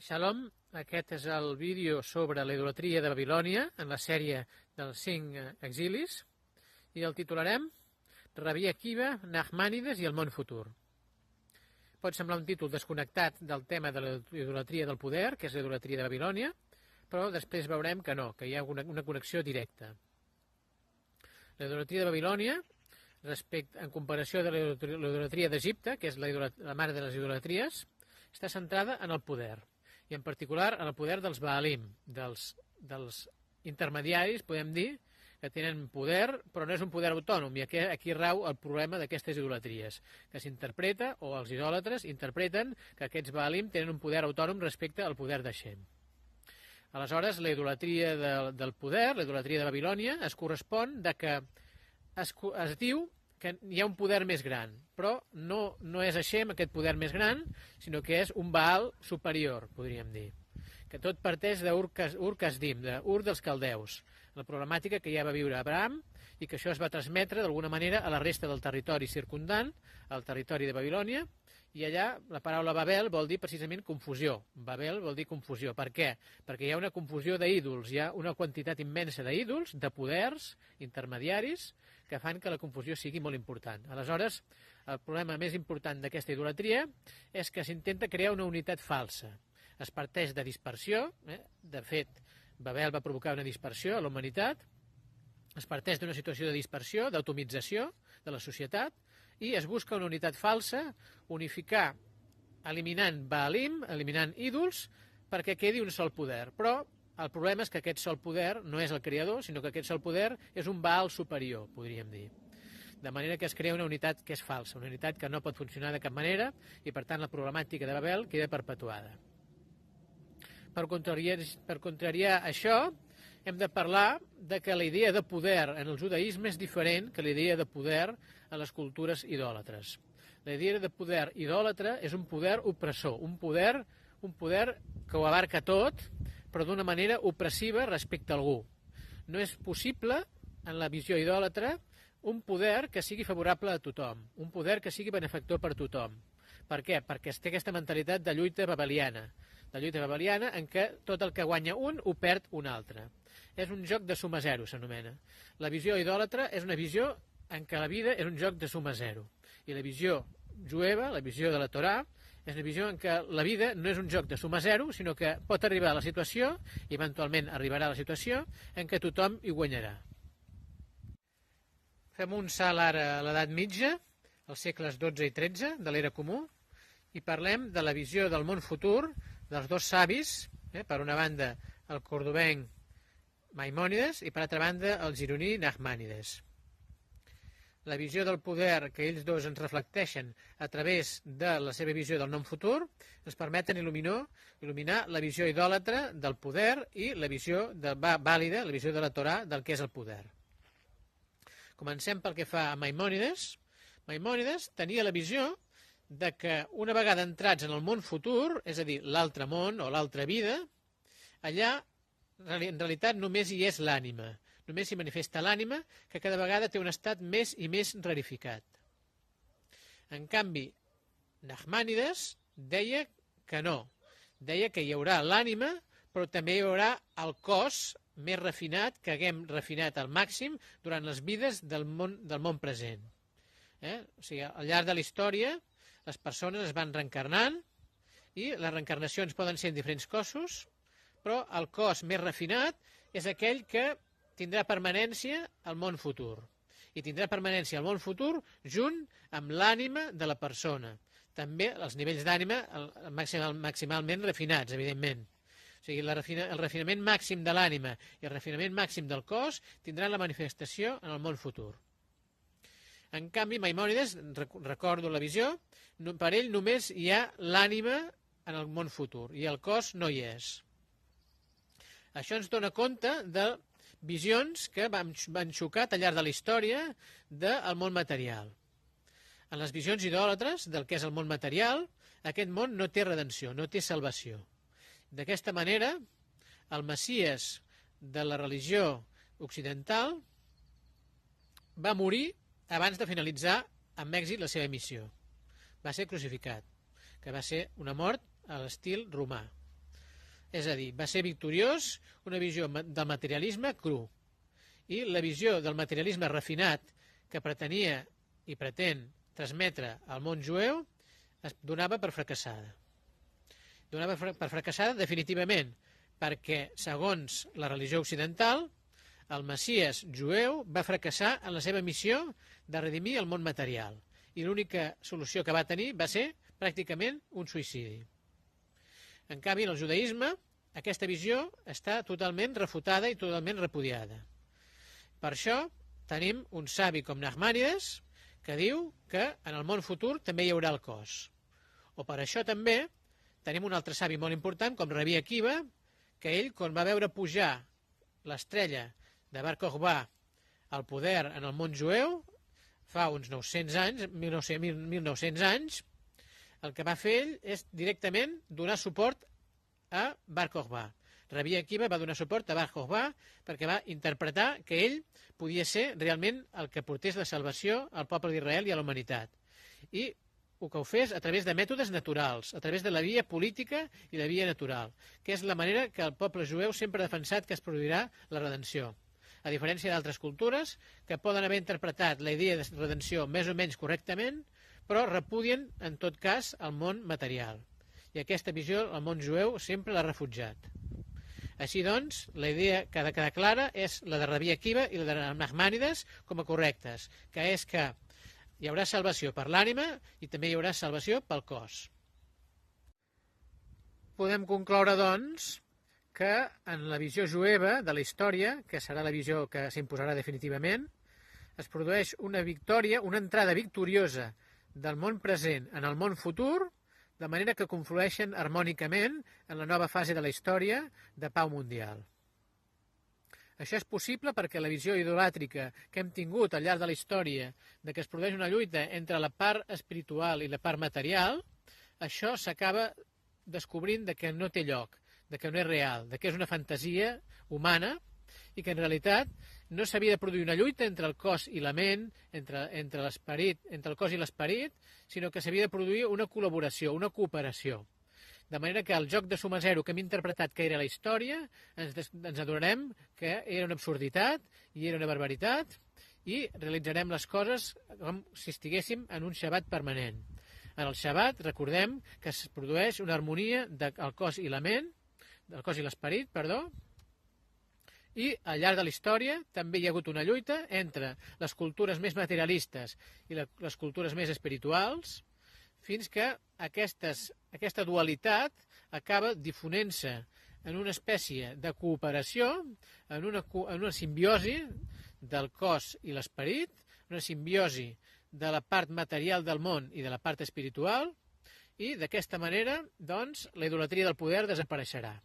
Shalom, aquest és el vídeo sobre la idolatria de Babilònia en la sèrie dels 5 exilis i el titularem Rabí Akiva, Nachmànides i el món futur. Pot semblar un títol desconnectat del tema de la idolatria del poder, que és la idolatria de Babilònia, però després veurem que no, que hi ha una connexió directa. La idolatria de Babilònia, en comparació de la idolatria d'Egipte, que és la mare de les idolatries, està centrada en el poder, i en particular en el poder dels Baalim, dels intermediaris, podem dir, que tenen poder, però no és un poder autònom, i aquí rau el problema d'aquestes idolatries, que s'interpreta, o els idòlatres interpreten que aquests Baalim tenen un poder autònom respecte al poder de Shem. Aleshores, la idolatria del poder, la idolatria de Babilònia, es correspon de que es diu que hi ha un poder més gran, però no és Hashem aquest poder més gran, sinó que és un Baal superior, podríem dir. Que tot parteix d'Ur Kasdim, d'Ur dels caldeus, la problemàtica que ja va viure Abraham i que això es va transmetre d'alguna manera a la resta del territori circundant, al territori de Babilònia, i allà la paraula Babel vol dir precisament confusió. Babel vol dir confusió. Per què? Perquè hi ha una confusió d'ídols, hi ha una quantitat immensa d'ídols, de poders intermediaris, que fan que la confusió sigui molt important. Aleshores, el problema més important d'aquesta idolatria és que s'intenta crear una unitat falsa. Es parteix de dispersió, de fet, Babel va provocar una dispersió a la humanitat, es parteix d'una situació de dispersió, d'atomització de la societat, i es busca una unitat falsa, unificar, eliminant Baalim, eliminant ídols, perquè quedi un sol poder. Però el problema és que aquest sol poder no és el creador, sinó que aquest sol poder és un Baal superior, podríem dir. De manera que es crea una unitat que és falsa, una unitat que no pot funcionar de cap manera, i per tant la problemàtica de Babel queda perpetuada. Per contrariar això, hem de parlar de que la idea de poder en el judaïsme és diferent que la idea de poder a les cultures idòlatres. La idea de poder idòlatre és un poder opressor, un poder que ho abarca tot, però d'una manera opressiva respecte a algú. No és possible, en la visió idòlatra, un poder que sigui favorable a tothom, un poder que sigui benefactor per tothom. Per què? Perquè té aquesta mentalitat de lluita babeliana, en què tot el que guanya un ho perd un altre. És un joc de suma zero, s'anomena. La visió idòlatra és una visió en què la vida és un joc de suma zero. I la visió jueva, la visió de la Torà, és una visió en què la vida no és un joc de suma zero, sinó que pot arribar a la situació, i eventualment arribarà a la situació, en què tothom hi guanyarà. Fem un salt ara a l'edat mitja, als segles XII i XIII, de l'era comú, i parlem de la visió del món futur dels dos savis, per una banda el cordovenc Maimònides i per altra banda el gironí Nachmànides. La visió del poder que ells dos ens reflecteixen a través de la seva visió del nom futur ens permeten il·luminar la visió idòlatra del poder i la visió vàlida, la visió de la Torà del que és el poder. Comencem pel que fa a Maimònides. Maimònides tenia la visió de que una vegada entrats en el món futur, és a dir, l'altre món o l'altra vida, allà en realitat només hi és l'ànima, només s'hi manifesta l'ànima, que cada vegada té un estat més i més rarificat. En canvi, Nachmànides deia que no, deia que hi haurà l'ànima, però també hi haurà el cos més refinat, que haguem refinat al màxim durant les vides del món present. O sigui, al llarg de la història, les persones es van reencarnant i les reencarnacions poden ser en diferents cossos, però el cos més refinat és aquell que tindrà permanència al món futur. I tindrà permanència al món futur junt amb l'ànima de la persona. També els nivells d'ànima maximalment refinats, evidentment. O sigui, el refinament màxim de l'ànima i el refinament màxim del cos tindran la manifestació en el món futur. En canvi, Maimònides, recordo la visió, per ell només hi ha l'ànima en el món futur i el cos no hi és. Això ens dona compte de visions que van xocar al llarg de la història del món material. En les visions idòlatres del que és el món material, aquest món no té redenció, no té salvació. D'aquesta manera, el Messies de la religió occidental va morir abans de finalitzar amb èxit la seva missió. Va ser crucificat, que va ser una mort a l'estil romà. És a dir, va ser victoriós una visió del materialisme cru. I la visió del materialisme refinat que pretenia i pretén transmetre al món jueu es donava per fracassada. Donava per fracassada definitivament, perquè, segons la religió occidental, el Messies jueu va fracassar en la seva missió de redimir el món material i l'única solució que va tenir va ser pràcticament un suïcidi. En canvi, en el judaïsme, aquesta visió està totalment refutada i totalment repudiada. Per això tenim un savi com Nachmanides que diu que en el món futur també hi haurà el cos. O per això també tenim un altre savi molt important com Rabbi Akiva, que ell, quan va veure pujar l'estrella de Bar Kokhba al poder en el món jueu, fa uns 900 anys, 1900 anys, el que va fer ell és directament donar suport a Bar Kokhba. Rabbi Akiva va donar suport a Bar Kokhba perquè va interpretar que ell podia ser realment el que portés la salvació al poble d'Israel i a la humanitat. I que ho fes a través de mètodes naturals, a través de la via política i la via natural, que és la manera que el poble jueu sempre ha defensat que es produirà la redenció. A diferència d'altres cultures que poden haver interpretat la idea de redenció més o menys correctament, però repudien, en tot cas, el món material. I aquesta visió el món jueu sempre l'ha refutjat. Així doncs, la idea que ha de quedar clara és la de Rabbi Akiva i la de Nachmanides com a correctes, que és que hi haurà salvació per l'ànima i també hi haurà salvació pel cos. Podem concloure, doncs, que en la visió jueva de la història, que serà la visió que s'imposarà definitivament, es produeix una victòria, una entrada victoriosa del món present en el món futur, de manera que conflueixen harmònicament en la nova fase de la història de pau mundial. Això és possible perquè la visió idolàtrica que hem tingut al llarg de la història de que es produeix una lluita entre la part espiritual i la part material, això s'acaba descobrint de que no té lloc, de que no és real, de que és una fantasia humana i que en realitat no s'havia de produir una lluita entre el cos i la ment, entre el cos i l'esperit, sinó que s'havia de produir una col·laboració, una cooperació. De manera que el joc de suma zero que hem interpretat que era la història, ens adonarem que era una absurditat i era una barbaritat i realitzarem les coses com si estiguéssim en un Shabbat permanent. En el Shabbat recordem que es produeix una harmonia del cos i la ment, del cos i l'esperit, perdó, i al llarg de la història també hi ha hagut una lluita entre les cultures més materialistes i les cultures més espirituals, fins que aquesta dualitat acaba difonent-se en una espècie de cooperació, en una simbiosi del cos i l'esperit, una simbiosi de la part material del món i de la part espiritual, i d'aquesta manera, doncs, la idolatria del poder desapareixerà.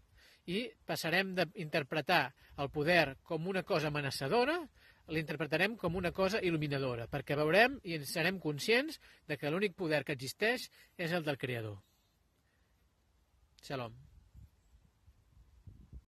I passarem d'interpretar el poder com una cosa amenaçadora, l'interpretarem com una cosa il·luminadora, perquè veurem i ens serem conscients de que l'únic poder que existeix és el del Creador. Shalom.